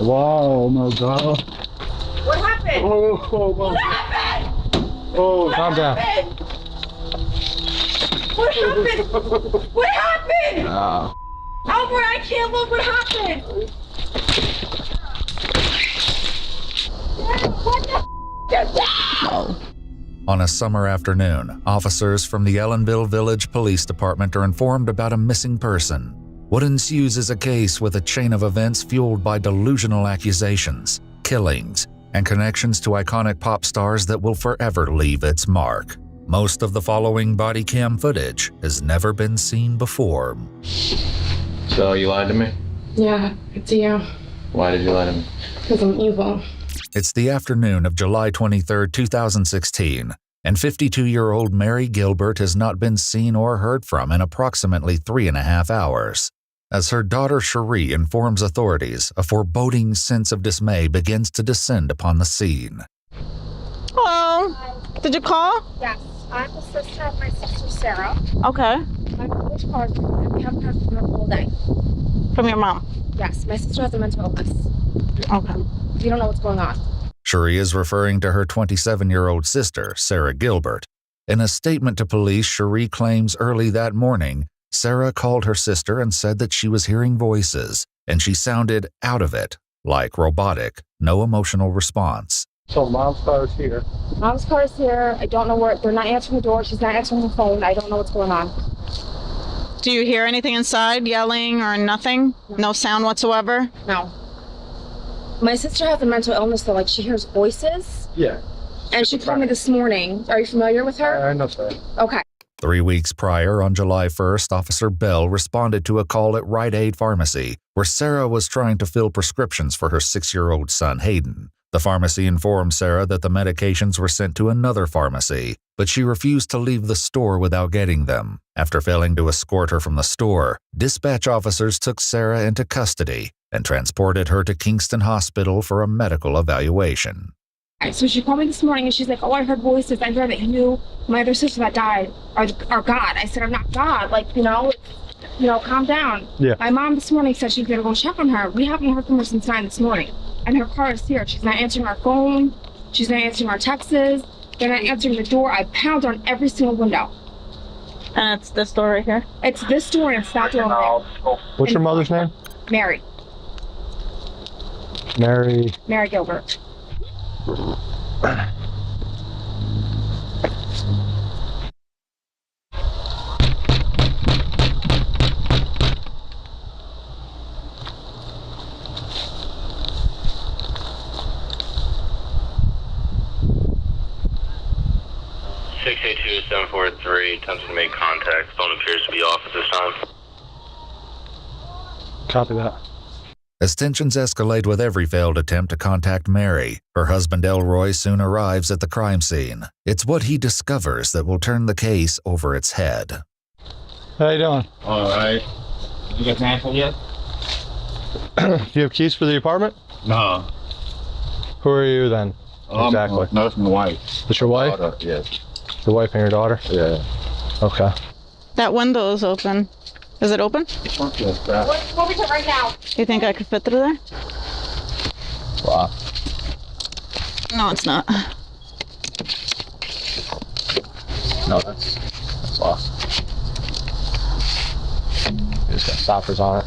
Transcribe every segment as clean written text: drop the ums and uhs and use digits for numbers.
Wow, my God. What happened? What happened? Oh, calm down. What happened? What happened? Ah. Albert, I can't look. What happened? What the On a summer afternoon, officers from the Ellenville Village Police Department are informed about a missing person. What ensues is a case with a chain of events fueled by delusional accusations, killings, and connections to iconic pop stars that will forever leave its mark. Most of the following body cam footage has never been seen before. So you lied to me? Yeah, it's you. Why did you lie to me? Because I'm evil. It's the afternoon of July 23, 2016, and 52-year-old Mary Gilbert has not been seen or heard from in approximately 3.5 hours. As her daughter Cherie informs authorities, a foreboding sense of dismay begins to descend upon the scene. Hello. Did you call? Yes, I'm the sister of my sister Sarah. Okay. My mother's partner, and we haven't heard from her all day. From your mom? Yes, my sister has a mental illness. Okay. We don't know what's going on. Cherie is referring to her 27-year-old sister, Sarah Gilbert. In a statement to police, Cherie claims early that morning, Sarah called her sister and said that she was hearing voices, and she sounded out of it, like robotic, no emotional response. So mom's car is here. Mom's car is here. I don't know where. They're not answering the door. She's not answering the phone. I don't know what's going on. Do you hear anything inside, yelling or nothing? No sound whatsoever? No. My sister has a mental illness, though. Like, she hears voices. Yeah. And she told me this morning. Are you familiar with her? I know, sir. Okay. 3 weeks prior, on July 1st, Officer Bell responded to a call at Rite Aid Pharmacy, where Sarah was trying to fill prescriptions for her 6-year-old son, Hayden. The pharmacy informed Sarah that the medications were sent to another pharmacy, but she refused to leave the store without getting them. After failing to escort her from the store, dispatch officers took Sarah into custody and transported her to Kingston Hospital for a medical evaluation. So she called me this morning and she's like, oh, I heard voices. I heard that you, my other sister that died, are God. I said, I'm not God. Like, calm down. Yeah. My mom this morning said she's going to go check on her. We haven't heard from her since 9 this morning. And her car is here. She's not answering our phone. She's not answering our texts. They're not answering the door. I pound on every single window. And it's this door right here? It's this door and it's that door over there. What's your mother's name? Mary. Mary Gilbert. 682-743, attempting to make contact. Phone appears to be off at this time. Copy that. As tensions escalate with every failed attempt to contact Mary, her husband Elroy soon arrives at the crime scene. It's what he discovers that will turn the case over its head. How you doing? All right. You got an answer yet? Do you have keys for the apartment? No. Who are you then? Exactly. No, it's my wife. It's your wife? Yes. Your wife and your daughter? Yeah. Okay. That window is open. Is it open? What we doing right now? You think I could fit through there? Wow. No, it's not. No, that's awesome. You just got stoppers on it.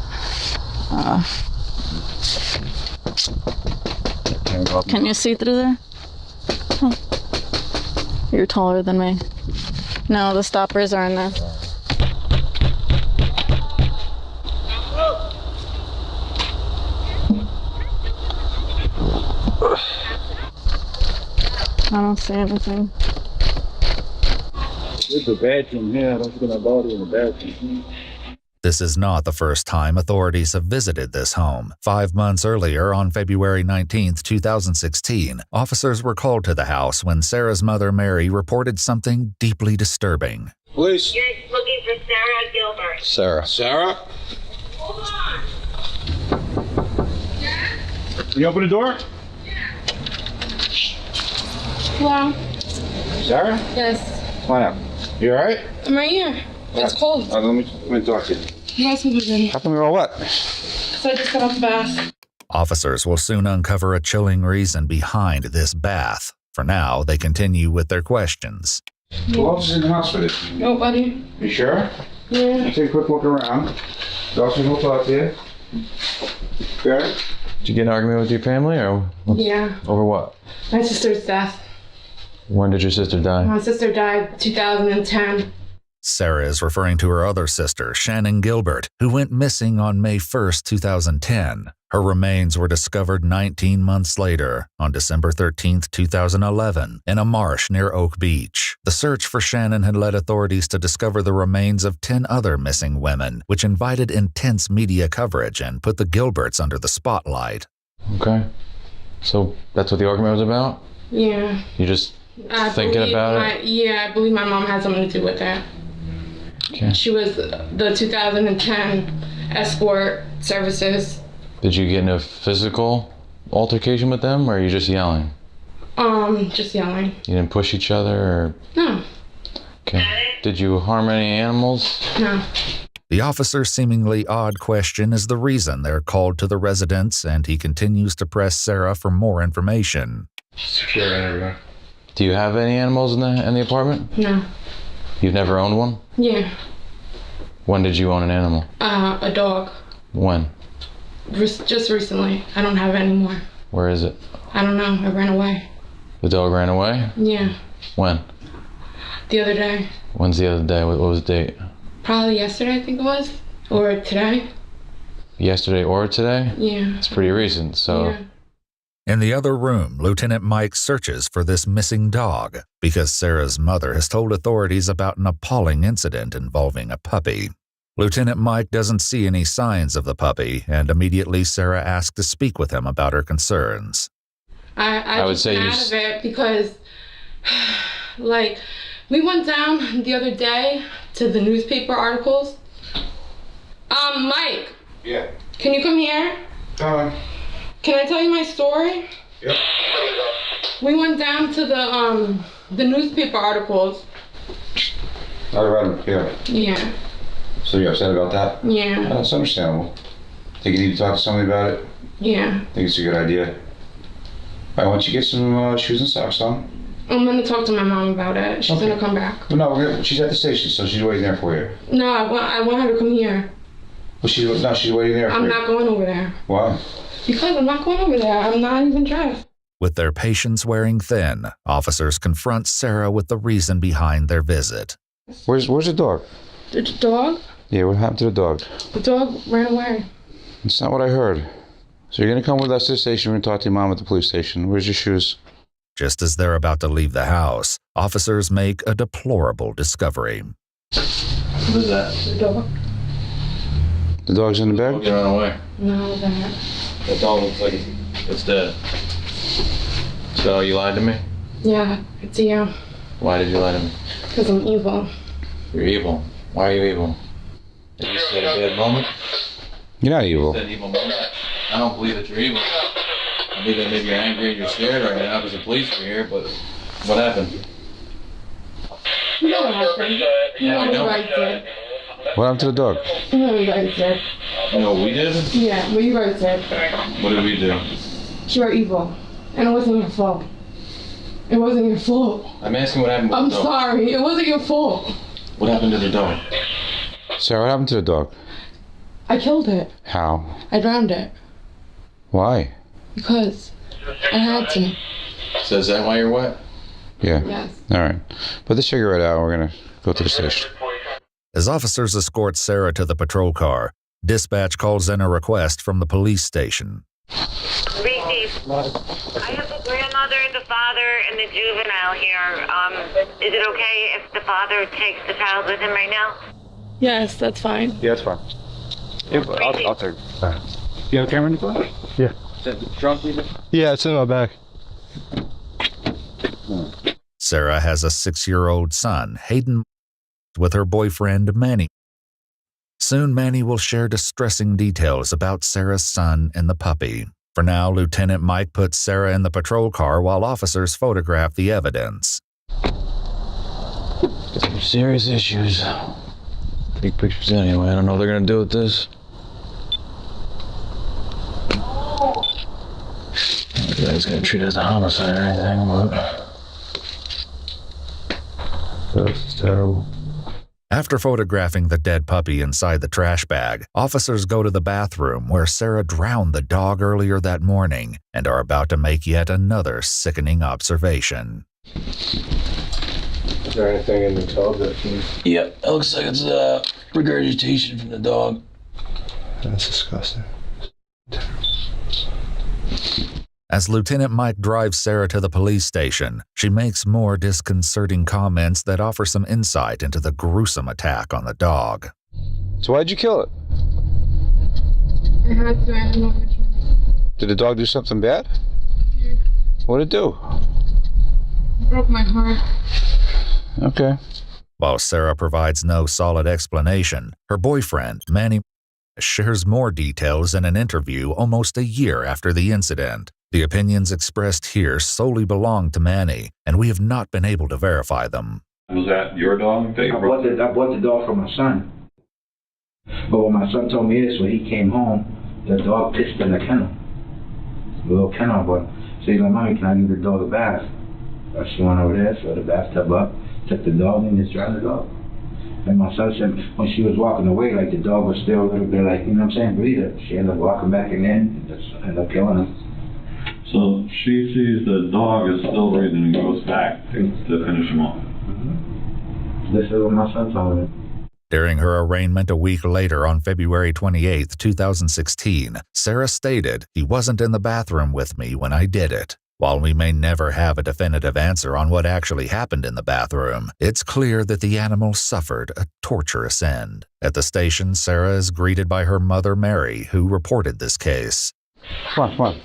Can you see through there? Oh. You're taller than me. No, the stoppers are in there. I don't see anything. There's a bathroom here. I don't think my body in the bathroom. This is not the first time authorities have visited this home. 5 months earlier, on February 19, 2016, officers were called to the house when Sarah's mother, Mary, reported something deeply disturbing. Police. You're looking for Sarah Gilbert. Sarah. Sarah? Hold on. Can you open the door? Hello? Sarah? Yes. Come on out. You all right? I'm right here. It's cold. Let me talk to you. You guys can move in. How come you're all wet? So I just got off the bath. Officers will soon uncover a chilling reason behind this bath. For now, they continue with their questions. Who else is in the house with you? Nobody. You sure? Yeah. Take a quick look around. The officers will talk to you. Okay? Did you get in an argument with your family, or Yeah. over what? My sister's death. When did your sister die? My sister died 2010. Sarah is referring to her other sister, Shannon Gilbert, who went missing on May 1st, 2010. Her remains were discovered 19 months later, on December 13th, 2011, in a marsh near Oak Beach. The search for Shannon had led authorities to discover the remains of 10 other missing women, which invited intense media coverage and put the Gilberts under the spotlight. Okay. So that's what the argument was about? Yeah. You just I thinking believe about it? Yeah, I believe my mom had something to do with that. Okay. She was the 2010 escort services. Did you get in a physical altercation with them, or are you just yelling? Just yelling. You didn't push each other, or? No. Okay. Did you harm any animals? No. The officer's seemingly odd question is the reason they're called to the residence, and he continues to press Sarah for more information. Secure interview. Do you have any animals in the apartment? No. You've never owned one? Yeah. When did you own an animal? A dog. When? Just recently. I don't have it anymore. Where is it? I don't know. It ran away. The dog ran away? Yeah. When? The other day. When's the other day? What was the date? Probably yesterday, I think it was. Or today. Yesterday or today? Yeah. It's pretty recent, so... Yeah. In the other room, Lieutenant Mike searches for this missing dog because Sarah's mother has told authorities about an appalling incident involving a puppy. Lieutenant Mike doesn't see any signs of the puppy, and immediately Sarah asks to speak with him about her concerns. I would just say mad you of it because, like, we went down the other day to the newspaper articles. Mike. Yeah. Can you come here? Can I tell you my story? Yep. We went down to the newspaper articles. I read them, yeah. Yeah. So you're upset about that? Yeah. That's understandable. Think you need to talk to somebody about it? Yeah. Think it's a good idea. All right, why don't you get some shoes and socks on? I'm gonna talk to my mom about it. She's Okay. gonna come back. Well, no, she's at the station, so she's waiting there for you. No, I want her to come here. Well, she's waiting there for I'm you. not going over there. Why? Because I'm not going over there. I'm not even dressed. With their patience wearing thin, officers confront Sarah with the reason behind their visit. Where's the dog? The dog? Yeah, what happened to the dog? The dog ran away. It's not what I heard. So you're gonna come with us to the station and talk to your mom at the police station. Where's your shoes? Just as they're about to leave the house, officers make a deplorable discovery. What is that? The dog? The dog's in the bed? Dog ran away. No, that. That dog looks like it's dead. So you lied to me? Yeah, it's you. Why did you lie to me? Because I'm evil. You're evil. Why are you evil? Did you say a bad moment? You're not evil. You said evil moment. I don't believe that you're evil. I believe that maybe you're angry and you're scared right now because the police are here, but what happened? You know what happened. You know what you guys did. What happened to the dog? You know what you guys did. You know what we did? Yeah, what you guys did. What did we do? You were evil. And it wasn't your fault. It wasn't your fault. I'm asking what happened with I'm the dog. sorry. It wasn't your fault. What happened to the dog? Sarah, what happened to the dog? I killed it. How? I drowned it. Why? Because I had to. So is that why you're wet? Yeah. Yes. All right. Put the cigarette out. We're gonna go to the station. As officers escort Sarah to the patrol car, dispatch calls in a request from the police station. Reese, I have the grandmother, the father, and the juvenile here. Is it okay if the father takes the child with him right now? Yes, that's fine. Yeah, that's fine. I'll take it. You have a camera in the car? Yeah. Is that the trunk even? Yeah, it's in my bag. Sarah has a 6-year-old son, Hayden, with her boyfriend, Manny. Soon, Manny will share distressing details about Sarah's son and the puppy. For now, Lieutenant Mike puts Sarah in the patrol car while officers photograph the evidence. Some serious issues. Take pictures anyway. I don't know what they're gonna do with this. that he's gonna treat it as a homicide or anything, but This is terrible. After photographing the dead puppy inside the trash bag, officers go to the bathroom where Sarah drowned the dog earlier that morning and are about to make yet another sickening observation. Is there anything in the tub that can... yep, it looks like it's regurgitation from the dog. That's disgusting. As Lieutenant Mike drives Sarah to the police station, she makes more disconcerting comments that offer some insight into the gruesome attack on the dog. So why'd you kill it? I had to. I had no choice. Did the dog do something bad? What'd it do? It broke my heart. Okay. While Sarah provides no solid explanation, her boyfriend, Manny, shares more details in an interview almost a year after the incident. The opinions expressed here solely belong to Manny, and we have not been able to verify them. Was that your dog? I bought the dog for my son. But when my son told me this, when he came home, the dog pissed in the kennel. The little kennel, but so he's like, Mommy, can I give the dog a bath? She went over there, filled the bathtub up, took the dog in, just drowned the dog. And my son said when she was walking away, like the dog was still a little bit like, you know what I'm saying, breathing. She ended up walking back in and just ended up killing him. So she sees the dog is still breathing and goes back to finish him off. Mm-hmm. This is what my son told me. During her arraignment a week later on February 28, 2016, Sarah stated, "He wasn't in the bathroom with me when I did it." While we may never have a definitive answer on what actually happened in the bathroom, it's clear that the animal suffered a torturous end. At the station, Sarah is greeted by her mother, Mary, who reported this case. Come on, come on.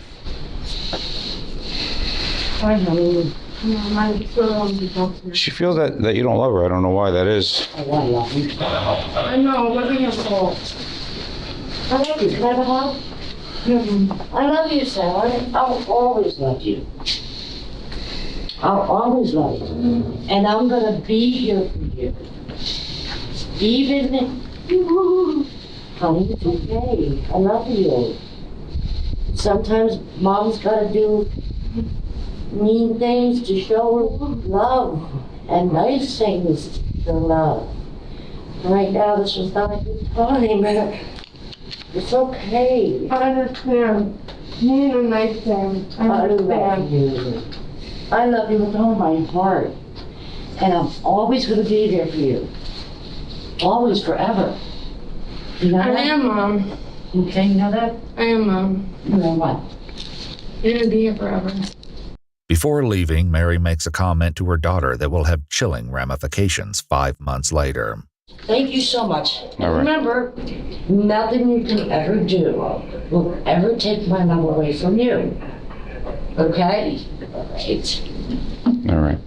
She feels that you don't love her. I don't know why that is. I know, it wasn't your fault. I love you. Can I have a hug? I love you, Sarah. I'll always love you. I'll always love you. And I'm gonna be here for you. Even, honey, it's okay. I love you. Sometimes Mom's gotta do mean things to show her love and nice things to love. Right now, this is not a good time. It's okay. I understand. You need a nice thing. I understand. You. I love you with all my heart. And I'm always going to be there for you. Always, forever. You know that? I am, Mom. Okay, you know that? I am, Mom. You know what? You're going to be here forever. Before leaving, Mary makes a comment to her daughter that will have chilling ramifications 5 months later. Thank you so much. All right. Remember, nothing you can ever do will ever take my love away from you. Okay? Right. All right.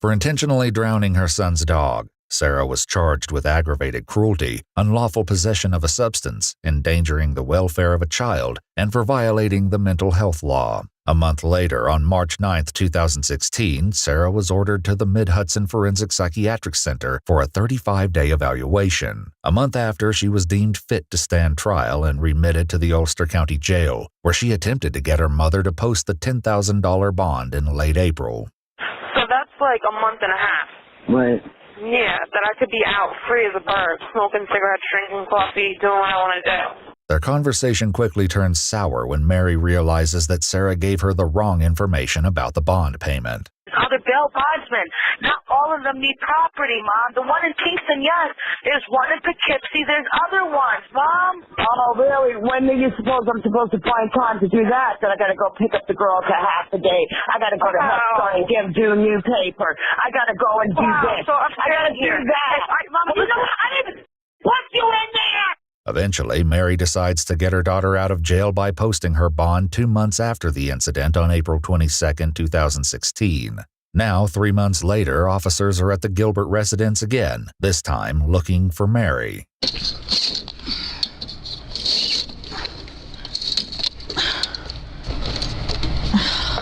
For intentionally drowning her son's dog, Sarah was charged with aggravated cruelty, unlawful possession of a substance, endangering the welfare of a child, and for violating the mental health law. A month later, on March 9, 2016, Sarah was ordered to the Mid-Hudson Forensic Psychiatric Center for a 35-day evaluation. A month after, she was deemed fit to stand trial and remitted to the Ulster County Jail, where she attempted to get her mother to post the $10,000 bond in late April. So that's like a month and a half. Right. Yeah, that I could be out free as a bird, smoking cigarettes, drinking coffee, doing what I want to do. Their conversation quickly turns sour when Mary realizes that Sarah gave her the wrong information about the bond payment. Other bail bondsmen, not all of them need property, Mom. The one in Kingston, yes. There's one in Poughkeepsie. There's other ones, Mom. Oh, really? When do you suppose I'm supposed to find time to do that? Then I gotta go pick up the girl to half a day. I gotta go to Hudson and give due newspaper. I gotta go and do this. So I gotta do that. Mom, you know, I didn't put you in there. Eventually, Mary decides to get her daughter out of jail by posting her bond 2 months after the incident on April 22, 2016. Now, 3 months later, officers are at the Gilbert residence again, this time looking for Mary.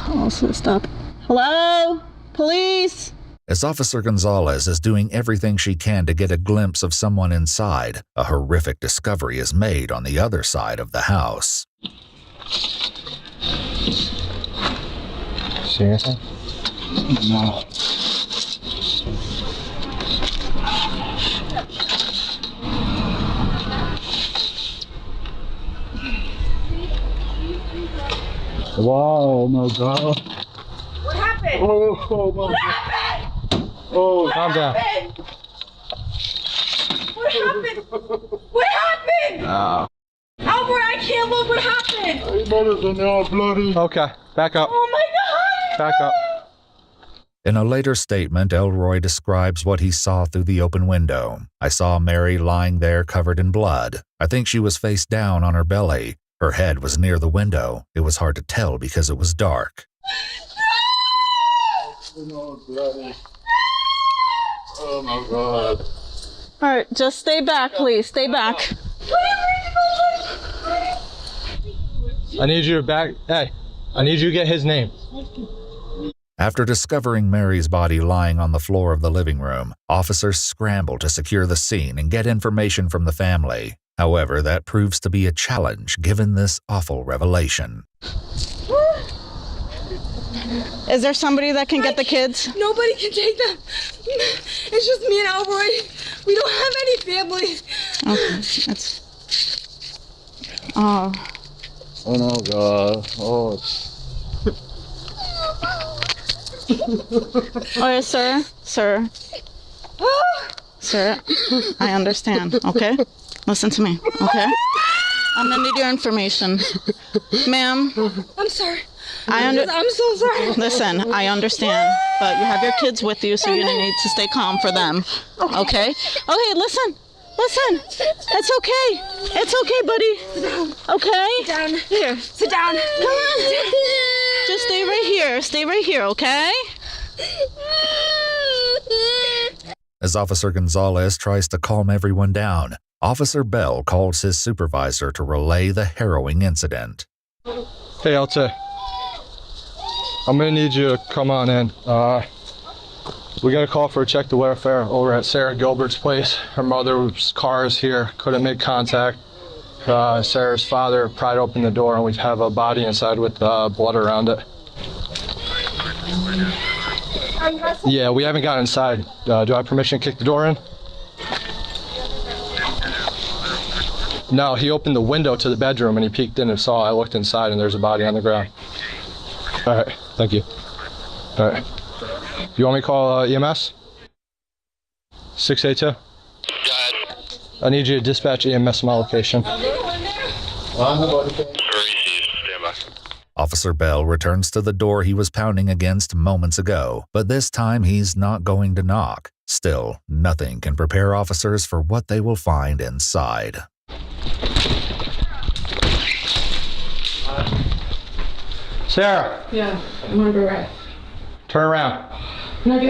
Also, stop. Hello? Police? As Officer Gonzalez is doing everything she can to get a glimpse of someone inside, a horrific discovery is made on the other side of the house. See anything? No. Wow, my God. What happened? Oh, my What happened? Oh, calm down. What happened? What happened? Albert, I can't look. What happened? Your mother's in there bloody. Okay, back up. Oh my God! Back up. In a later statement, Elroy describes what he saw through the open window. I saw Mary lying there covered in blood. I think she was face down on her belly. Her head was near the window. It was hard to tell because it was dark. Oh my God. All right, just stay back, please. Stay back. I need you to back. Hey, I need you to get his name. After discovering Mary's body lying on the floor of the living room, officers scrambled to secure the scene and get information from the family. However, that proves to be a challenge given this awful revelation. Is there somebody that can get the kids? Nobody can take them. It's just me and Elroy. We don't have any family. Okay, that's... Oh. Oh no, God. Oh. Okay, sir. Sir, I understand, okay? Listen to me, okay? I'm gonna need your information. Ma'am. I'm sorry. I'm so sorry. Listen, I understand, but you have your kids with you, so you're gonna need to stay calm for them, okay? Okay, listen. It's okay. It's okay, buddy. Sit down. Okay? Sit down. Here. Sit down. Come on. Just stay right here. Stay right here, okay? As Officer Gonzalez tries to calm everyone down, Officer Bell calls his supervisor to relay the harrowing incident. Hey, Alta. I'm gonna need you to come on in. We got a call for a check to welfare over at Sarah Gilbert's place. Her mother's car is here, couldn't make contact. Sarah's father pried open the door and we have a body inside with blood around it. Yeah, we haven't got inside. Do I have permission to kick the door in? No, he opened the window to the bedroom and he peeked in and saw. I looked inside and there's a body on the ground. All right, thank you. All right. You want me to call EMS? 682? I need you to dispatch EMS to my location. Officer Bell returns to the door he was pounding against moments ago, but this time he's not going to knock. Still, nothing can prepare officers for what they will find inside. Sarah! Yeah, I'm under arrest. Turn around. What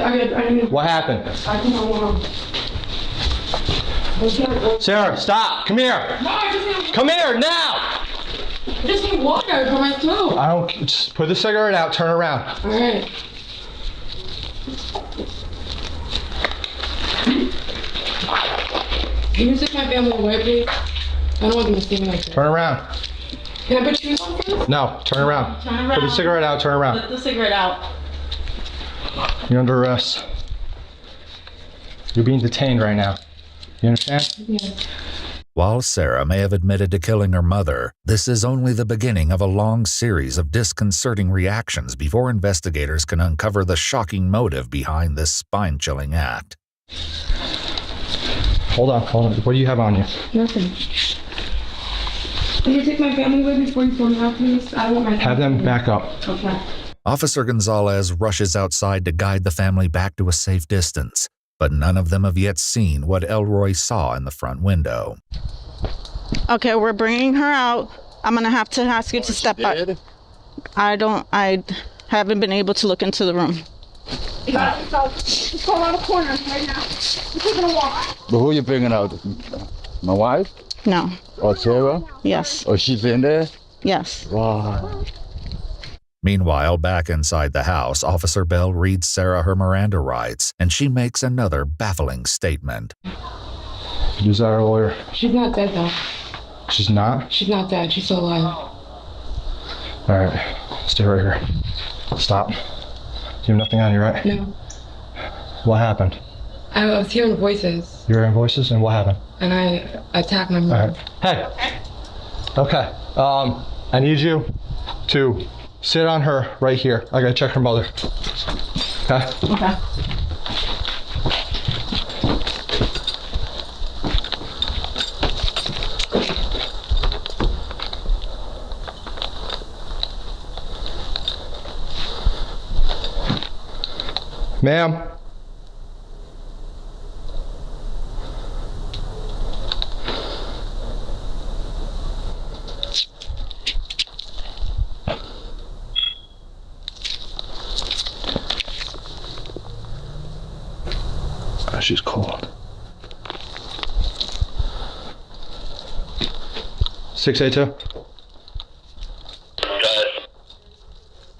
happened? I can go on. Sarah, stop! Come here! No, I just need... Come here, now! I just need water for my throat. I don't... Just put the cigarette out, turn around. Alright. Can you take my family away, please? I don't want them to see me like this. Turn around. Can I put shoes on first? No, turn around. Turn around. Put the cigarette out, turn around. Put the cigarette out. You're under arrest. You're being detained right now. You understand? Yes. While Sarah may have admitted to killing her mother, this is only the beginning of a long series of disconcerting reactions before investigators can uncover the shocking motive behind this spine-chilling act. Hold on. What do you have on you? Nothing. Can you take my family away before you throw me out, please? I want my Have them back up. Okay. Officer Gonzalez rushes outside to guide the family back to a safe distance, but none of them have yet seen what Elroy saw in the front window. Okay, we're bringing her out. I'm gonna have to ask you to step back. I haven't been able to look into the room. You got it. Just go around the corner right now. We're taking a walk. But who are you bringing out? My wife? No. Or Sarah? Yes. Or she's in there? Yes. Wow. Meanwhile, back inside the house, Officer Bell reads Sarah her Miranda rights, and she makes another baffling statement. Is that our lawyer? She's not dead, though. She's not? She's not dead. She's still alive. All right. Stay right here. Stop. You have nothing on you, right? No. What happened? I was hearing voices, You were hearing voices, and what happened? and I attacked my mom. Hey. Okay. I need you to sit on her right here. I gotta check her mother. Okay? Okay. Ma'am. Oh, she's cold. 682.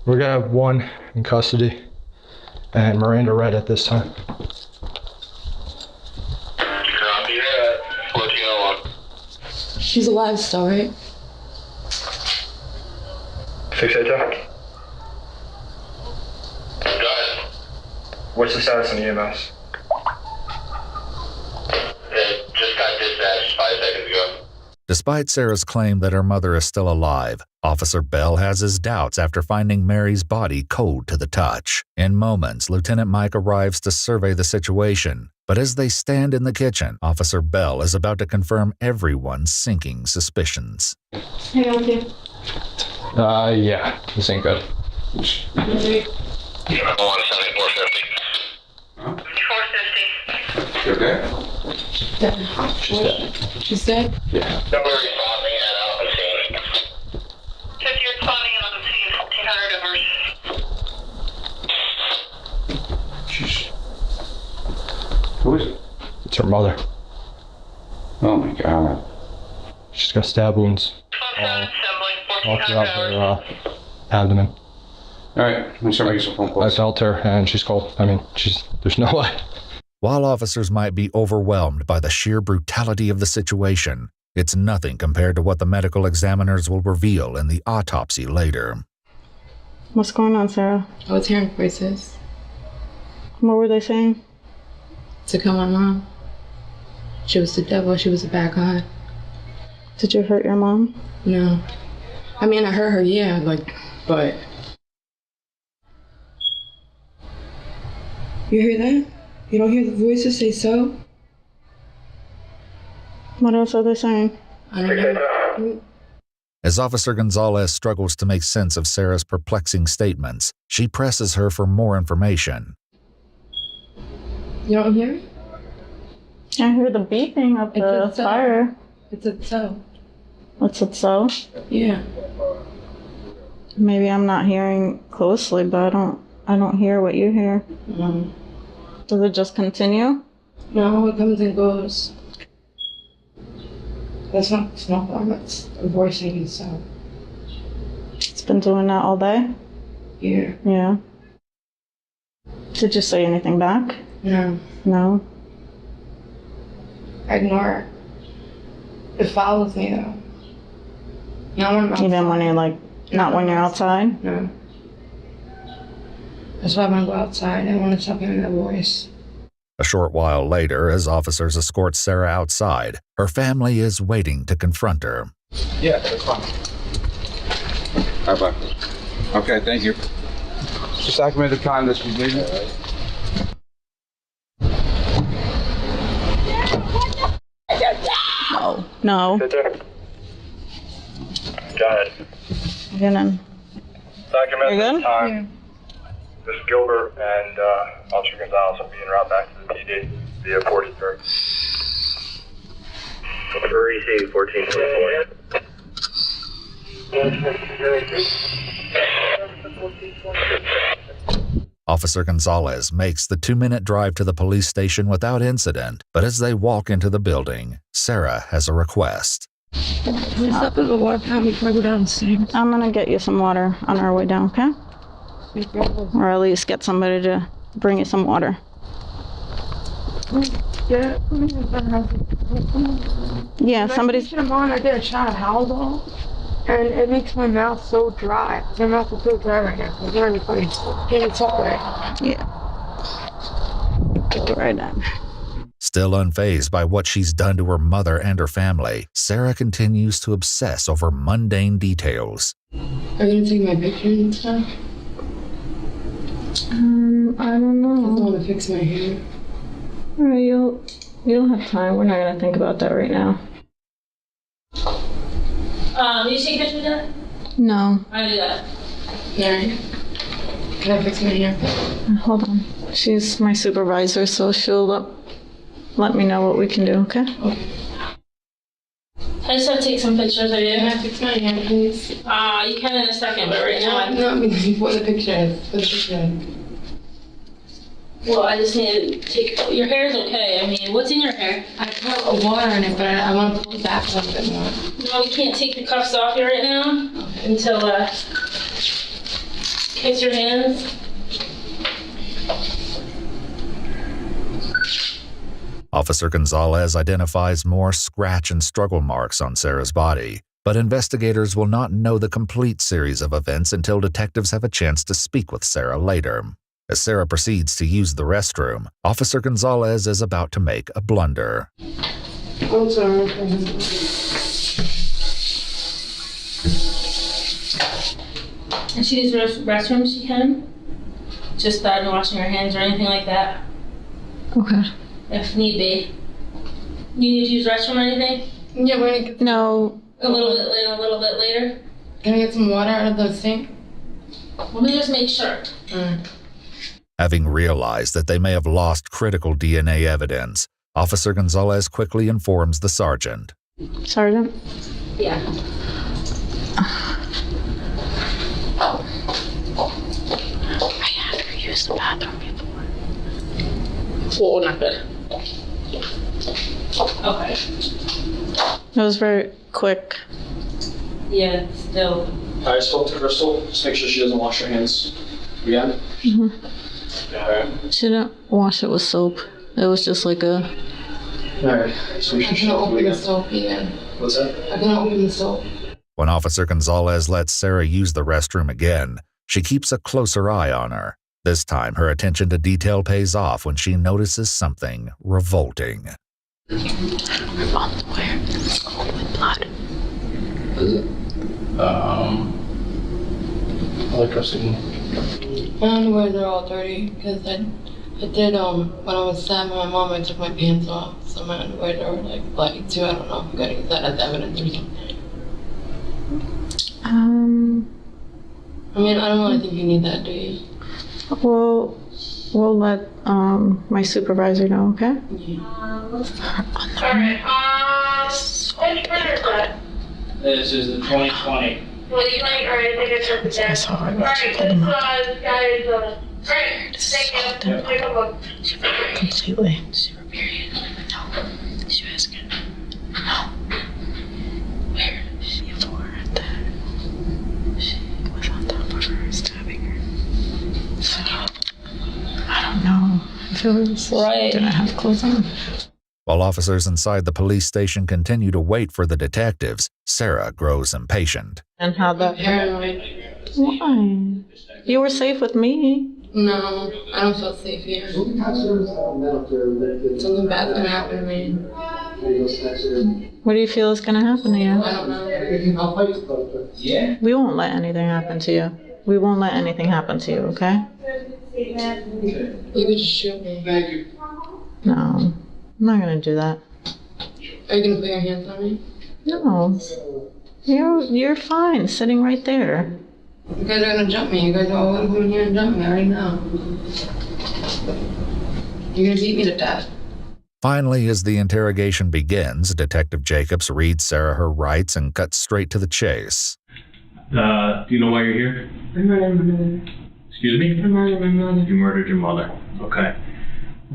We're gonna have one in custody and Miranda Red at this time. Copy that. 1401. She's alive still, right? 682. What's the status on the EMS? It just got dispatched 5 seconds ago. Despite Sarah's claim that her mother is still alive, Officer Bell has his doubts after finding Mary's body cold to the touch. In moments, Lieutenant Mike arrives to survey the situation, but as they stand in the kitchen, Officer Bell is about to confirm everyone's sinking suspicions. Hang on with you. Yeah, this ain't good. 450. 450. You okay? She's dead. She's dead? Yeah. Number responding at Alpha scene. 50 responding at Alpha scene. 1400 numbers. Sheesh. Who is it? It's her mother. Oh my God. She's got stab wounds all throughout her abdomen. All right, I'm sure I get some phone I calls. felt her and she's cold. I mean, there's no way. While officers might be overwhelmed by the sheer brutality of the situation, it's nothing compared to what the medical examiners will reveal in the autopsy later. What's going on, Sarah? I was hearing voices. What were they saying? To kill my mom. She was the devil. She was a bad guy. Did you hurt your mom? No. I mean, I hurt her, yeah, but... You hear that? You don't hear the voices say so? What else are they saying? I don't know. As Officer Gonzalez struggles to make sense of Sarah's perplexing statements, she presses her for more information. You don't hear it? I hear the beeping of the fire. It's a so. What's it so? Yeah. Maybe I'm not hearing closely, but I don't hear what you hear. Does it just continue? No, it comes and goes. That's not snowball, it's a voice saying so. It's been doing that all day? Yeah. Yeah. Did you say anything back? No. No? I ignore it. It follows me though. Not when I'm outside. Even when you're not when you're outside? No. That's why I want to go outside. I want to stop hearing that voice. A short while later, as officers escort Sarah outside, her family is waiting to confront her. Yeah, that's fine. Bye-bye. Okay, thank you. Just document the time that she's leaving. No. Sit there. Go ahead. Get in. Document You good? the time. This is Gilbert and Officer Gonzalez will be en route back to the PD via 43. REC 1424. Officer Gonzalez makes the 2-minute drive to the police station without incident, but as they walk into the building, Sarah has a request. Can we stop at the water fountain before I go downstairs? I'm gonna get you some water on our way down, okay? Or at least get somebody to bring you some water. Yeah, Yeah, somebody's... Should have gone. I did a shot of Haldol. And it makes my mouth so dry. My mouth is so dry right now. It's not even funny. Can't even talk right. Yeah. Get right on. Still unfazed by what she's done to her mother and her family, Sarah continues to obsess over mundane details. Are you gonna take my picture and stuff? I don't know. I want to fix my hair. Alright, you'll have time. We're not gonna think about that right now. Did you take pictures of that? No. I do that. Alright. Can I fix my hair? Hold on. She's my supervisor, so she'll let me know what we can do, okay? I just have to take some pictures of you. Can I fix my hair, please? You can in a second, but right now I not before the picture. Well, I just need to take. Your hair is okay. I mean, what's in your hair? I put water in it, but I want to pull it back a little bit more. No, we can't take the cuffs off you right now until kiss your hands. Officer Gonzalez identifies more scratch and struggle marks on Sarah's body, but investigators will not know the complete series of events until detectives have a chance to speak with Sarah later. As Sarah proceeds to use the restroom, Officer Gonzalez is about to make a blunder. I'm sorry. And she uses the restroom, she can? Just not washing her hands or anything like that? Okay. If need be. You need to use the restroom or anything? Yeah, we're gonna get No. A little bit later. Can I get some water out of the sink? Let me just make sure. Having realized that they may have lost critical DNA evidence, Officer Gonzalez quickly informs the sergeant. Sergeant? Yeah. I had her use the bathroom before. Oh, not good. Okay. It was very quick. Yeah, still. I spoke to Crystal. Just make sure she doesn't wash her hands again. Alright. She didn't wash it with soap. It was just like a... Alright. So we I should can open the again. soap again. What's that? I can open the soap. When Officer Gonzalez lets Sarah use the restroom again, she keeps a closer eye on her. This time, her attention to detail pays off when she notices something revolting. Her underwear is covered with blood. I like dressing. My underwears are all dirty because I did, when I was stabbing my mom, I took my pants off. So my underwears are like bloody too. I don't know if I'm gonna use that as evidence or something. I mean, I don't want to think you need that, do you? Well, we'll let my supervisor know, okay? Yeah. Alright, which printer is that? This is the 2020. Well, you might, alright, I think it's at the desk. Alright, this guy is, great, thank you. Take a look. Completely. Super period. No. She was asking. No. Where? Before that. She was on top of her, stabbing her. So, I don't know if it was right. Didn't have clothes on. While officers inside the police station continue to wait for the detectives, Sarah grows impatient. And how that... Paranoid. Why? You were safe with me. No, I don't feel safe here. Something bad's gonna happen to me. What do you feel is going to happen to you? I don't know. Yeah. We won't let anything happen to you. We won't let anything happen to you, okay? You could just shoot me. Thank you. No, I'm not going to do that. Are you gonna put your hands on me? No. You're fine, sitting right there. You guys are gonna jump me. You guys are all gonna come in here and jump me. I already know. You're gonna beat me to death. Finally, as the interrogation begins, Detective Jacobs reads Sarah her rights and cuts straight to the chase. Do you know why you're here? I murdered my mother. Excuse me? I murdered my mother. You murdered your mother. Okay.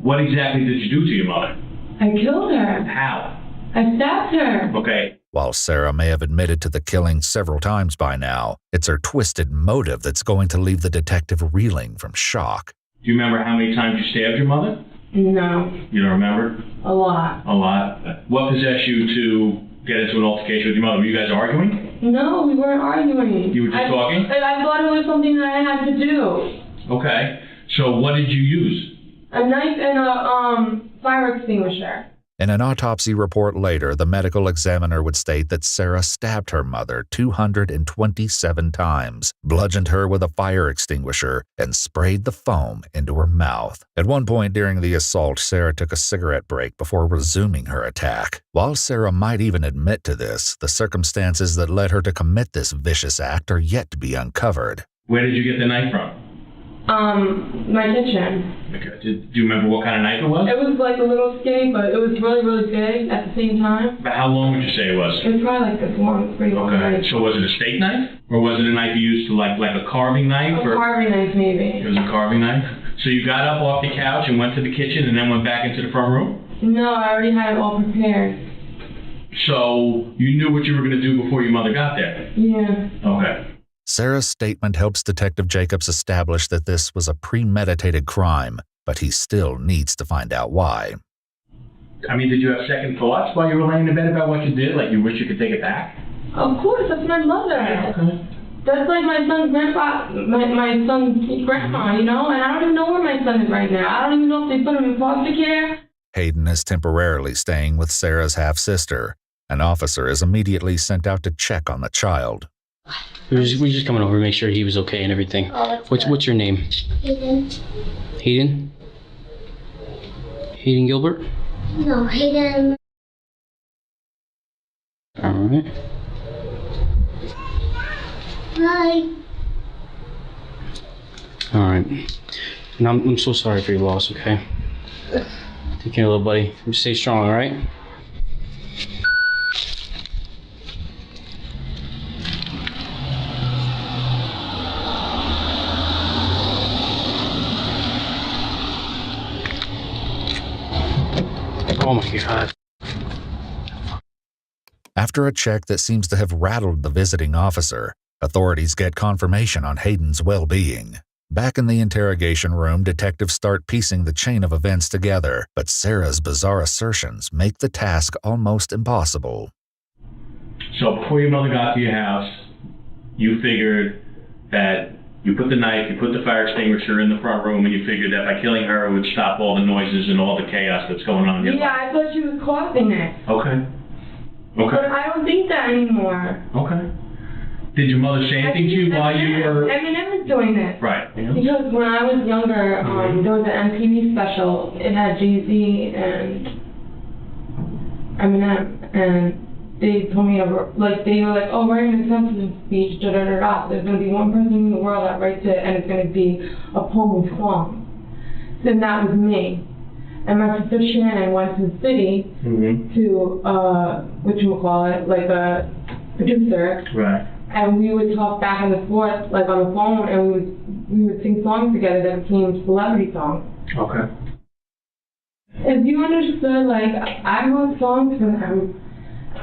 What exactly did you do to your mother? I killed her. How? I stabbed her. Okay. While Sarah may have admitted to the killing several times by now, it's her twisted motive that's going to leave the detective reeling from shock. Do you remember how many times you stabbed your mother? No. You don't remember? A lot. A lot. What possessed you to get into an altercation with your mother? Were you guys arguing? No, we weren't arguing. You were just talking? I thought it was something that I had to do. Okay. So what did you use? A knife and a fire extinguisher. In an autopsy report later, the medical examiner would state that Sarah stabbed her mother 227 times, bludgeoned her with a fire extinguisher, and sprayed the foam into her mouth. At one point during the assault, Sarah took a cigarette break before resuming her attack. While Sarah might even admit to this, the circumstances that led her to commit this vicious act are yet to be uncovered. Where did you get the knife from? My kitchen. Okay. Do you remember what kind of knife it was? It was like a little skinny, but it was really, really big at the same time. But how long would you say it was? It was probably like this long. It was pretty long. Okay. So was it a steak knife? Or was it a knife you used to like a carving knife? A carving knife, maybe. It was a carving knife? So you got up off the couch and went to the kitchen and then went back into the front room? No, I already had it all prepared. So you knew what you were going to do before your mother got there? Yeah. Okay. Sarah's statement helps Detective Jacobs establish that this was a premeditated crime, but he still needs to find out why. I mean, did you have second thoughts while you were laying in bed about what you did? Like you wish you could take it back? Of course, that's my mother. Okay. That's like my son's grandpa, my son's grandma, you know? And I don't even know where my son is right now. I don't even know if they put him in foster care. Hayden is temporarily staying with Sarah's half-sister. An officer is immediately sent out to check on the child. We're just coming over to make sure he was okay and everything. Oh, What's your name? Hayden. Hayden? Hayden Gilbert? No, Hayden. Alright. Hi. Alright. And I'm so sorry for your loss, okay? Take care, little buddy. Stay strong, alright? Oh my God. After a check that seems to have rattled the visiting officer, authorities get confirmation on Hayden's well-being. Back in the interrogation room, detectives start piecing the chain of events together, but Sarah's bizarre assertions make the task almost impossible. So before your mother got to your house, you figured that you put the knife, you put the fire extinguisher in the front room, and you figured that by killing her it would stop all the noises and all the chaos that's going on in your life. Yeah, I thought she was causing it. Okay. But Okay. I don't think that anymore. Okay. Did your mother say anything to you while you were... Eminem was doing this. Right. Yeah. Because when I was younger, there was an MTV special. It had Jay-Z and Eminem, and they told me, they were like, oh, write an acceptance speech, da-da-da-da. There's going to be one person in the world that writes it, and it's going to be a poem song. Then that was me. And my sister Shannon went to the city to, whatchamacallit, like a producer. Right. And we would talk back and forth, like on the phone, and we would sing songs together that became celebrity songs. Okay. If you understood, like, I wrote songs for them,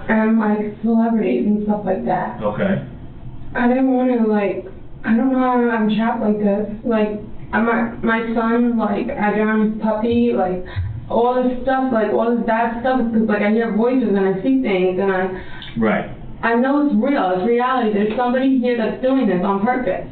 and like celebrities and stuff like that. Okay. I didn't want to, like, I don't know how I'm trapped like this. Like, my son, like, I got him his puppy, like, all this stuff, like, all this bad stuff, because, like, I hear voices and I see things, and I know it's real, it's reality. There's somebody here that's doing this on purpose.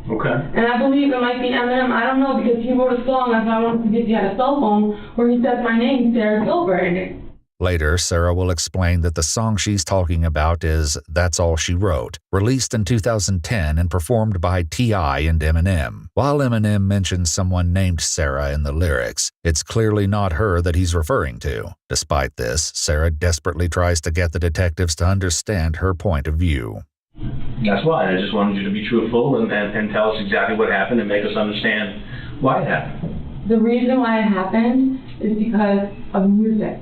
Okay. And I believe it might be Eminem. I don't know, because he wrote a song, if I wanted to see if he had a cell phone, where he says my name, Sarah Gilbert, in it. Later, Sarah will explain that the song she's talking about is That's All She Wrote, released in 2010 and performed by T.I. and Eminem. While Eminem mentions someone named Sarah in the lyrics, it's clearly not her that he's referring to. Despite this, Sarah desperately tries to get the detectives to understand her point of view. That's why I just wanted you to be truthful and tell us exactly what happened and make us understand why it happened. The reason why it happened is because of music.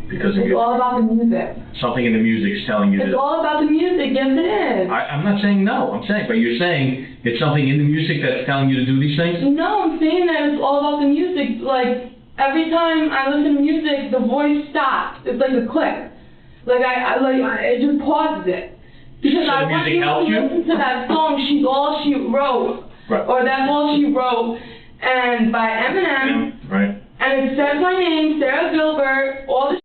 Because of It's all about the music. something in the music is telling you It's that. all about the music, yes it is. I'm not saying no, I'm saying, but you're saying it's something in the music that's telling you to do these things? No, I'm saying that it's all about the music. Like, every time I listen to music, the voice stops. It's like a click. Like, it just pauses it. Because So I the want music you to helps you? listen to that song, She's All She Wrote. Right. Or That's All She Wrote. And by Eminem. Right. And it says my name, Sarah Gilbert, all the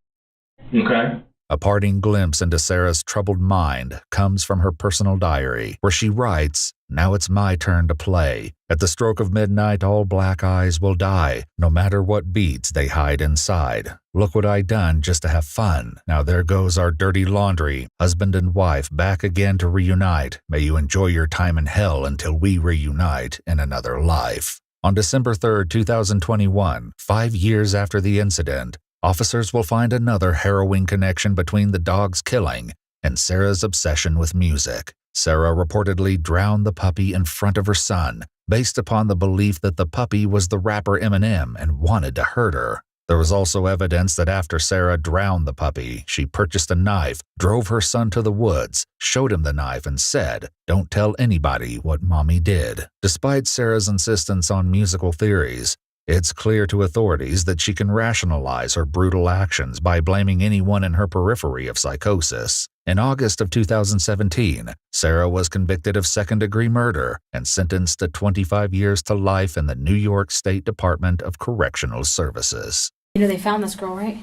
Okay. A parting glimpse into Sarah's troubled mind comes from her personal diary, where she writes, "Now it's my turn to play. At the stroke of midnight, all black eyes will die, no matter what beads they hide inside. Look what I done just to have fun. Now there goes our dirty laundry. Husband and wife back again to reunite. May you enjoy your time in hell until we reunite in another life." On December 3, 2021, 5 years after the incident, officers will find another harrowing connection between the dog's killing and Sarah's obsession with music. Sarah reportedly drowned the puppy in front of her son, based upon the belief that the puppy was the rapper Eminem and wanted to hurt her. There was also evidence that after Sarah drowned the puppy, she purchased a knife, drove her son to the woods, showed him the knife, and said, "Don't tell anybody what Mommy did." Despite Sarah's insistence on musical theories, it's clear to authorities that she can rationalize her brutal actions by blaming anyone in her periphery of psychosis. In August of 2017, Sarah was convicted of second-degree murder and sentenced to 25 years to life in the New York State Department of Correctional Services. You know, they found this girl, right?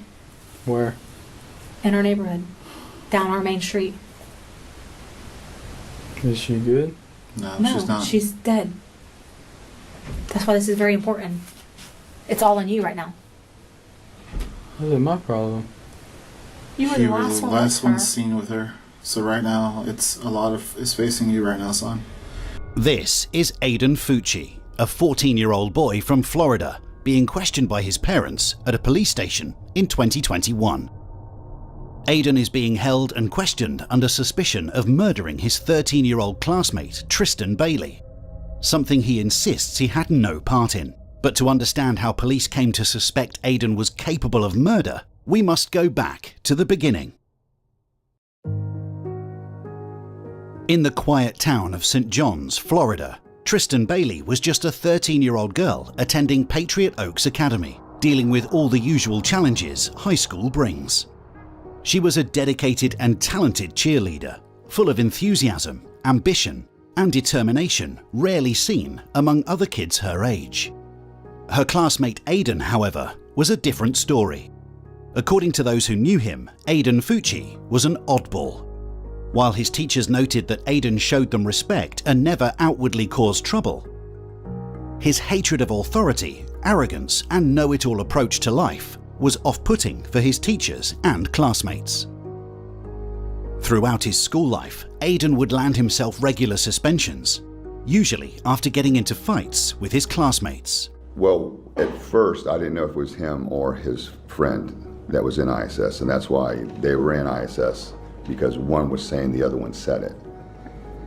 Where? In our neighborhood, down our main street. Is she good? No, she's not. She's dead. That's why this is very important. It's all on you right now. What is my problem? You were He the was last the one last with one her. seen with her. So right now, it's facing you right now, son. This is Aiden Fucci, a 14-year-old boy from Florida, being questioned by his parents at a police station in 2021. Aiden is being held and questioned under suspicion of murdering his 13-year-old classmate, Tristan Bailey, something he insists he had no part in. But to understand how police came to suspect Aiden was capable of murder, we must go back to the beginning. In the quiet town of St. John's, Florida, Tristan Bailey was just a 13-year-old girl attending Patriot Oaks Academy, dealing with all the usual challenges high school brings. She was a dedicated and talented cheerleader, full of enthusiasm, ambition, and determination rarely seen among other kids her age. Her classmate Aiden, however, was a different story. According to those who knew him, Aiden Fucci was an oddball. While his teachers noted that Aiden showed them respect and never outwardly caused trouble, his hatred of authority, arrogance, and know-it-all approach to life was off-putting for his teachers and classmates. Throughout his school life, Aiden would land himself regular suspensions, usually after getting into fights with his classmates. Well, at first, I didn't know if it was him or his friend that was in ISS, and that's why they were in ISS, because one was saying the other one said it.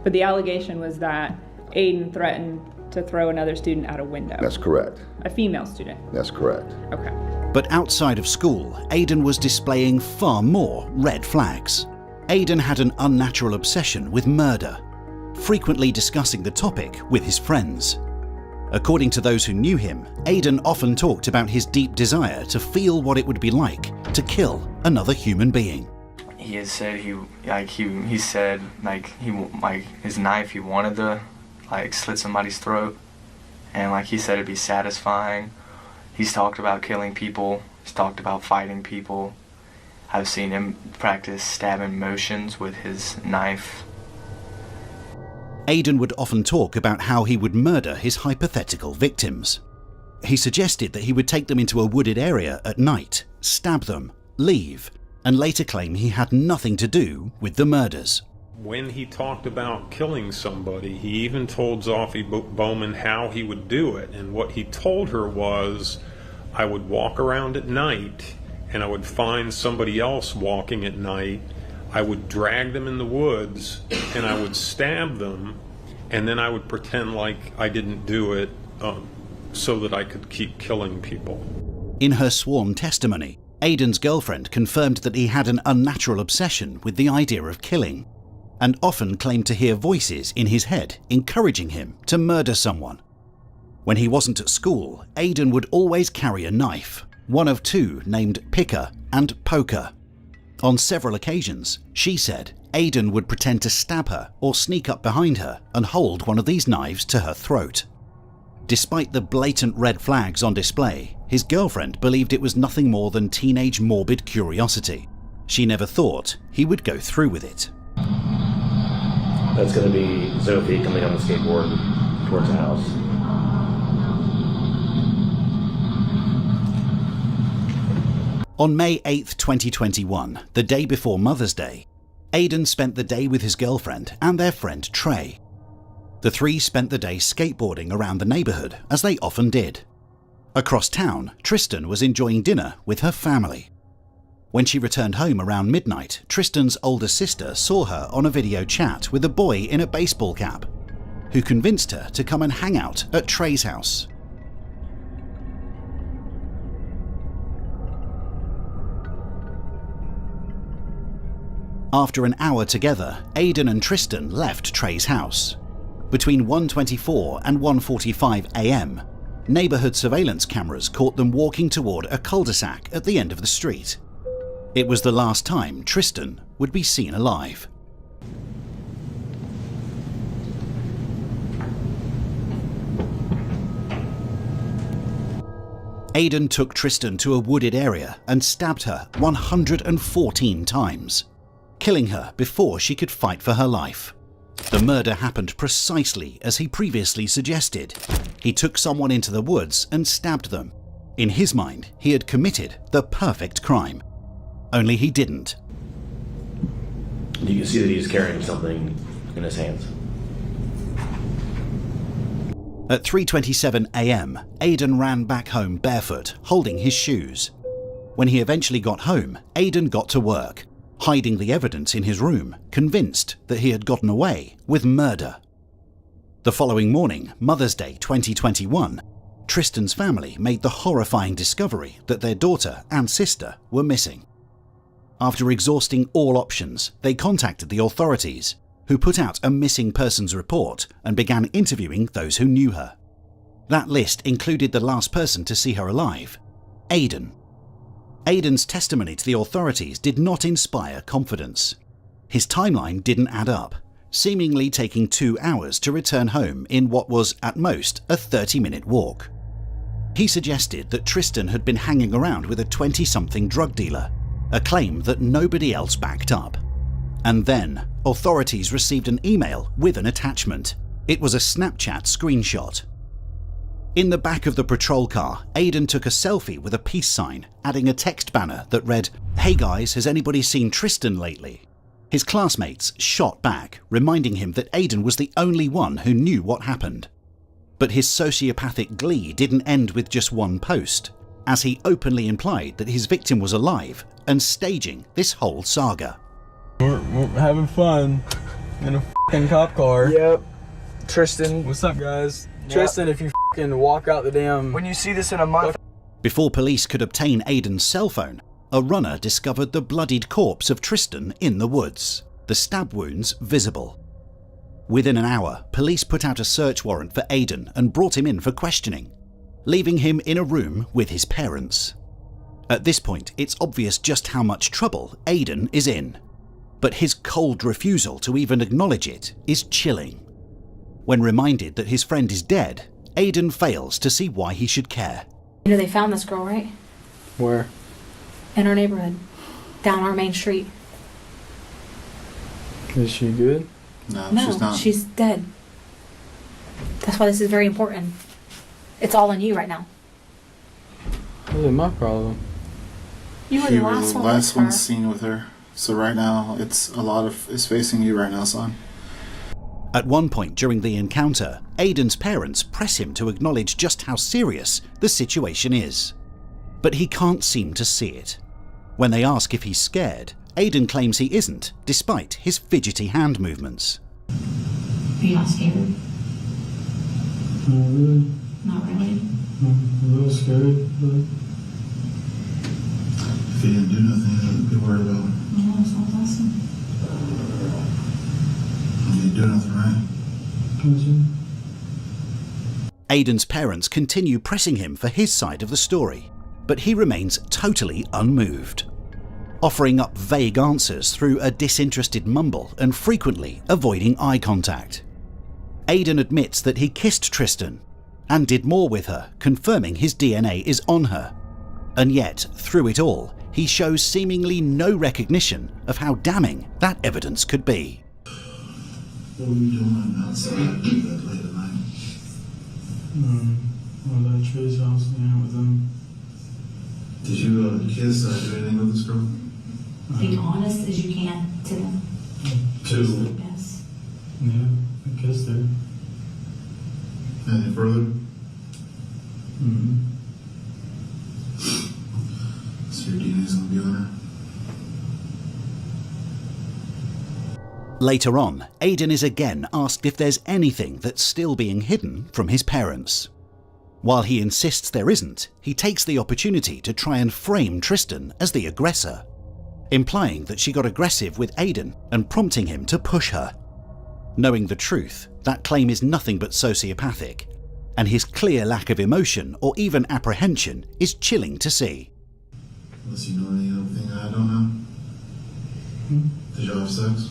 But the allegation was that Aiden threatened to throw another student out a window. That's correct. A female student. That's correct. Okay. But outside of school, Aiden was displaying far more red flags. Aiden had an unnatural obsession with murder, frequently discussing the topic with his friends. According to those who knew him, Aiden often talked about his deep desire to feel what it would be like to kill another human being. He had said he said his knife, he wanted to slit somebody's throat, and he said it'd be satisfying. He's talked about killing people. He's talked about fighting people. I've seen him practice stabbing motions with his knife. Aiden would often talk about how he would murder his hypothetical victims. He suggested that he would take them into a wooded area at night, stab them, leave, and later claim he had nothing to do with the murders. When he talked about killing somebody, he even told Zoffie Bowman how he would do it, and what he told her was, I would walk around at night and I would find somebody else walking at night. I would drag them in the woods and I would stab them, and then I would pretend like I didn't do it so that I could keep killing people. In her sworn testimony, Aiden's girlfriend confirmed that he had an unnatural obsession with the idea of killing, and often claimed to hear voices in his head encouraging him to murder someone. When he wasn't at school, Aiden would always carry a knife, one of two named Picker and Poker. On several occasions, she said Aiden would pretend to stab her or sneak up behind her and hold one of these knives to her throat. Despite the blatant red flags on display, his girlfriend believed it was nothing more than teenage morbid curiosity. She never thought he would go through with it. That's going to be Sophie coming on the skateboard towards the house. On May 8th, 2021, the day before Mother's Day, Aidan spent the day with his girlfriend and their friend Trey. The three spent the day skateboarding around the neighbourhood, as they often did. Across town, Tristan was enjoying dinner with her family. When she returned home around midnight, Tristan's older sister saw her on a video chat with a boy in a baseball cap, who convinced her to come and hang out at Trey's house. After an hour together, Aidan and Tristan left Trey's house. Between 1:24 and 1:45 a.m, neighbourhood surveillance cameras caught them walking toward a cul-de-sac at the end of the street. It was the last time Tristan would be seen alive. Aidan took Tristan to a wooded area and stabbed her 114 times, killing her before she could fight for her life. The murder happened precisely as he previously suggested. He took someone into the woods and stabbed them. In his mind, he had committed the perfect crime. Only he didn't. You can see that he's carrying something in his hands. At 3:27 a.m, Aidan ran back home barefoot, holding his shoes. When he eventually got home, Aidan got to work, hiding the evidence in his room, convinced that he had gotten away with murder. The following morning, Mother's Day 2021, Tristan's family made the horrifying discovery that their daughter and sister were missing. After exhausting all options, they contacted the authorities, who put out a missing persons report and began interviewing those who knew her. That list included the last person to see her alive, Aidan. Aidan's testimony to the authorities did not inspire confidence. His timeline didn't add up, seemingly taking 2 hours to return home in what was, at most, a 30-minute walk. He suggested that Tristan had been hanging around with a 20-something drug dealer, a claim that nobody else backed up. And then, authorities received an email with an attachment. It was a Snapchat screenshot. In the back of the patrol car, Aidan took a selfie with a peace sign, adding a text banner that read, "Hey guys, has anybody seen Tristan lately?" His classmates shot back, reminding him that Aidan was the only one who knew what happened. But his sociopathic glee didn't end with just one post, as he openly implied that his victim was alive and staging this whole saga. We're having fun in a f***ing cop car. Yep. Tristan. What's up, guys? Yep. Tristan, if you f***ing walk out the damn... When you see this in a month... Before police could obtain Aidan's cell phone, a runner discovered the bloodied corpse of Tristan in the woods, the stab wounds visible. Within an hour, police put out a search warrant for Aidan and brought him in for questioning, leaving him in a room with his parents. At this point, it's obvious just how much trouble Aidan is in. But his cold refusal to even acknowledge it is chilling. When reminded that his friend is dead, Aidan fails to see why he should care. You know they found this girl, right? Where? In our neighborhood. Down our main street. Is she good? No, No, she's not. she's dead. That's why this is very important. It's all on you right now. What is my problem? You were You the were last the one last with one her. seen with her. So right now, it's facing you right now, son. At one point during the encounter, Aidan's parents press him to acknowledge just how serious the situation is. But he can't seem to see it. When they ask if he's scared, Aidan claims he isn't, despite his fidgety hand movements. Are you not scared? Not really. Not really? I'm a little scared, but... If he didn't do nothing, I'd be worried about him. No, that sounds awesome. He didn't do nothing, right? Aidan's parents continue pressing him for his side of the story, but he remains totally unmoved, offering up vague answers through a disinterested mumble and frequently avoiding eye contact. Aidan admits that he kissed Tristan and did more with her, confirming his DNA is on her. And yet, through it all, he shows seemingly no recognition of how damning that evidence could be. What were you doing outside late at night? I was at Trey's house and with them. Did you kiss or do anything with this girl? Be honest as you can to them. Two. Yes. Yeah, I kissed her. Any further? So your DNA's gonna be on her? Later on, Aidan is again asked if there's anything that's still being hidden from his parents. While he insists there isn't, he takes the opportunity to try and frame Tristan as the aggressor, implying that she got aggressive with Aidan and prompting him to push her. Knowing the truth, that claim is nothing but sociopathic, and his clear lack of emotion or even apprehension is chilling to see. Unless you know any other thing I don't know? Did y'all have sex?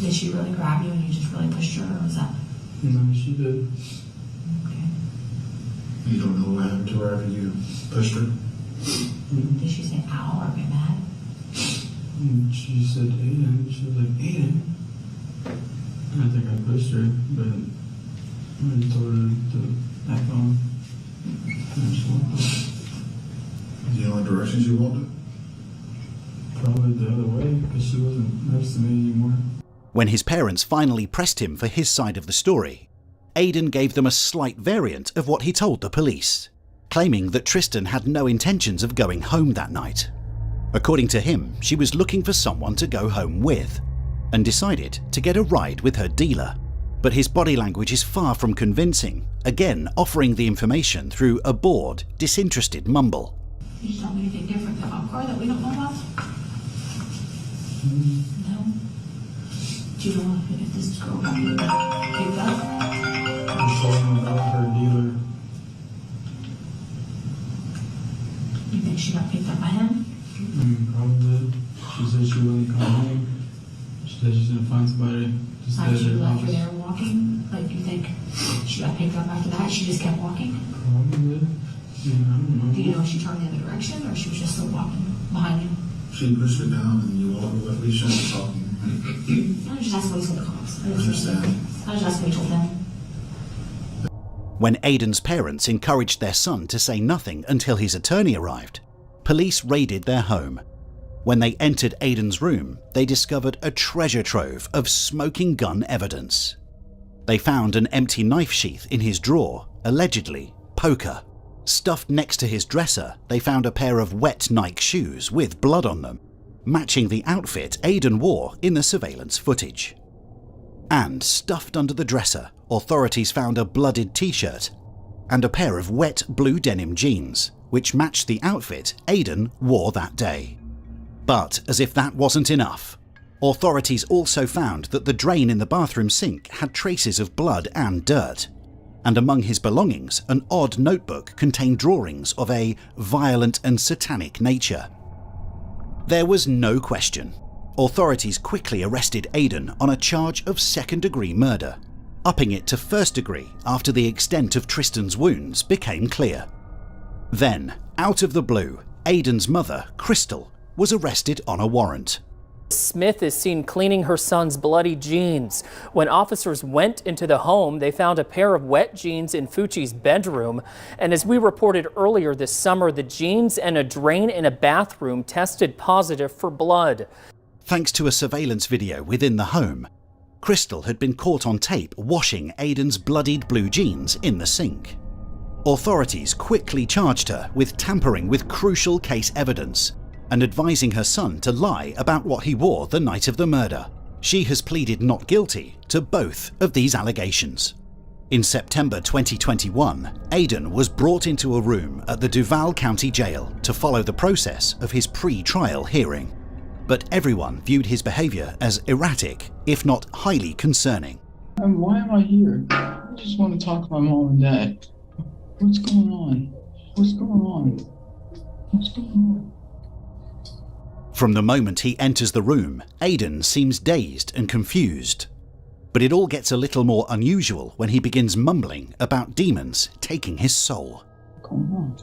Did she really grab you and you just really pushed her, or was that? No, she did. Okay. You don't know what happened to her after you pushed her? Did she say ow or get mad? And she said Aidan. She was like, Aidan? I think I pushed her, but I told her to act on. And she walked off. Do you know what direction she walked in? Probably the other way, because she wasn't next to me anymore. When his parents finally pressed him for his side of the story, Aidan gave them a slight variant of what he told the police, claiming that Tristan had no intentions of going home that night. According to him, she was looking for someone to go home with, and decided to get a ride with her dealer. But his body language is far from convincing, again offering the information through a bored, disinterested mumble. Did you tell me anything different about a car that we don't know about? No. Do you know if this girl got picked up? I told him about her dealer. You think she got picked up by him? Probably. She said she wouldn't come home. She said she's gonna find somebody to stay Like at she her left her house. there walking? Like you think she got picked up after that? She just kept walking? Probably. Yeah, I don't know. Do you know if she turned the other direction or she was just still walking behind you? She pushed her down and you walked with Alicia and talking. I just asked what he told the cops. I Understand. just asked what he told them. When Aidan's parents encouraged their son to say nothing until his attorney arrived, police raided their home. When they entered Aidan's room, they discovered a treasure trove of smoking gun evidence. They found an empty knife sheath in his drawer, allegedly poker. Stuffed next to his dresser, they found a pair of wet Nike shoes with blood on them, matching the outfit Aidan wore in the surveillance footage. And stuffed under the dresser, authorities found a blooded t-shirt and a pair of wet blue denim jeans, which matched the outfit Aidan wore that day. But as if that wasn't enough, authorities also found that the drain in the bathroom sink had traces of blood and dirt, and among his belongings, an odd notebook contained drawings of a violent and satanic nature. There was no question. Authorities quickly arrested Aidan on a charge of second-degree murder, upping it to first degree after the extent of Tristan's wounds became clear. Then, out of the blue, Aidan's mother, Crystal, was arrested on a warrant. Smith is seen cleaning her son's bloody jeans. When officers went into the home, they found a pair of wet jeans in Fucci's bedroom. And as we reported earlier this summer, the jeans and a drain in a bathroom tested positive for blood. Thanks to a surveillance video within the home, Crystal had been caught on tape washing Aidan's bloodied blue jeans in the sink. Authorities quickly charged her with tampering with crucial case evidence and advising her son to lie about what he wore the night of the murder. She has pleaded not guilty to both of these allegations. In September 2021, Aidan was brought into a room at the Duval County Jail to follow the process of his pre-trial hearing. But everyone viewed his behavior as erratic, if not highly concerning. Why am I here? I just want to talk to my mom and dad. What's going on? What's going on? What's going on? From the moment he enters the room, Aidan seems dazed and confused. But it all gets a little more unusual when he begins mumbling about demons taking his soul. going on?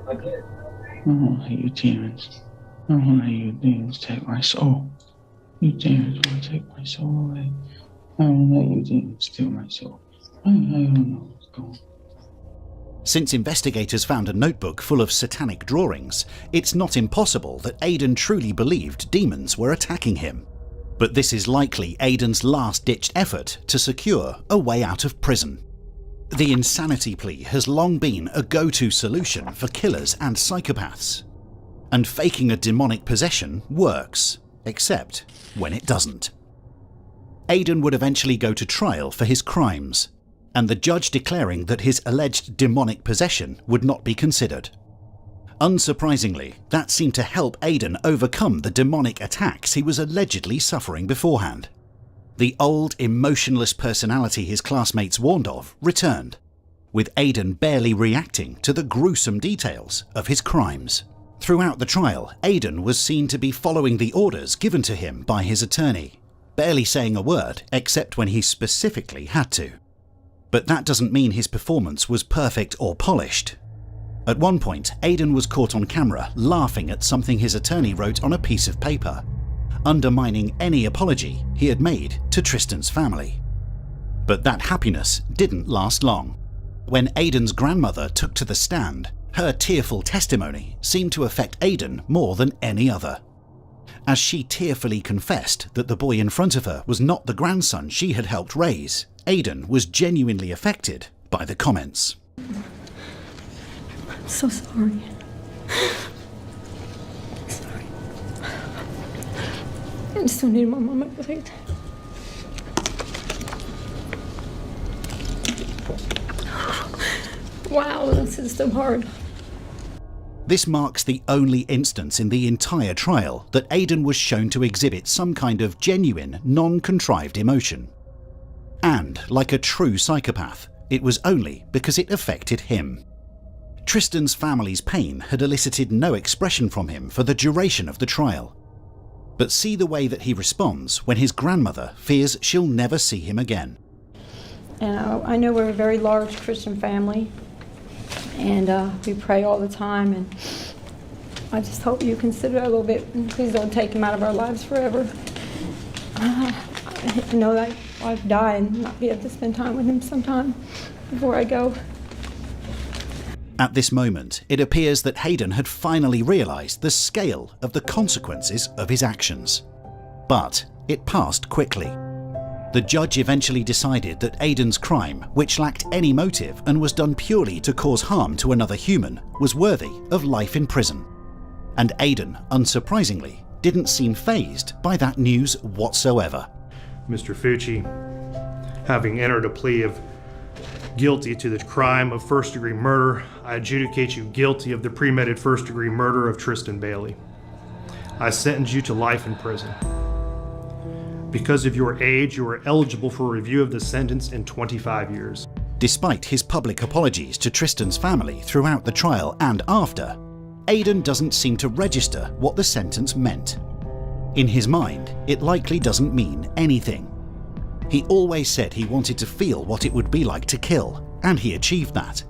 I don't want to let you demons. I don't want to let you demons take my soul. You demons want to take my soul away. I don't let you demons steal my soul. I don't know what's going on. Since investigators found a notebook full of satanic drawings, it's not impossible that Aidan truly believed demons were attacking him. But this is likely Aidan's last-ditched effort to secure a way out of prison. The insanity plea has long been a go-to solution for killers and psychopaths. And faking a demonic possession works, except when it doesn't. Aidan would eventually go to trial for his crimes, and the judge declaring that his alleged demonic possession would not be considered. Unsurprisingly, that seemed to help Aidan overcome the demonic attacks he was allegedly suffering beforehand. The old, emotionless personality his classmates warned of returned, with Aidan barely reacting to the gruesome details of his crimes. Throughout the trial, Aidan was seen to be following the orders given to him by his attorney, barely saying a word except when he specifically had to. But that doesn't mean his performance was perfect or polished. At one point, Aidan was caught on camera laughing at something his attorney wrote on a piece of paper, undermining any apology he had made to Tristan's family. But that happiness didn't last long. When Aidan's grandmother took to the stand, her tearful testimony seemed to affect Aidan more than any other, as she tearfully confessed that the boy in front of her was not the grandson she had helped raise. Aidan was genuinely affected by the comments. I'm so sorry. Sorry. I just don't need my mama right. Wow, this is so hard. This marks the only instance in the entire trial that Aidan was shown to exhibit some kind of genuine, non-contrived emotion. And, like a true psychopath, it was only because it affected him. Tristan's family's pain had elicited no expression from him for the duration of the trial. But see the way that he responds when his grandmother fears she'll never see him again. And I know we're a very large Christian family, and we pray all the time, and I just hope you consider it a little bit, and please don't take him out of our lives forever. I know that I've died and not be able to spend time with him sometime before I go. At this moment, it appears that Hayden had finally realised the scale of the consequences of his actions. But it passed quickly. The judge eventually decided that Aidan's crime, which lacked any motive and was done purely to cause harm to another human, was worthy of life in prison. And Aidan, unsurprisingly, didn't seem fazed by that news whatsoever. Mr. Fucci, having entered a plea of guilty to the crime of first-degree murder, I adjudicate you guilty of the premeditated first-degree murder of Tristan Bailey. I sentence you to life in prison. Because of your age, you are eligible for review of the sentence in 25 years. Despite his public apologies to Tristan's family throughout the trial and after, Aidan doesn't seem to register what the sentence meant. In his mind, it likely doesn't mean anything. He always said he wanted to feel what it would be like to kill, and he achieved that.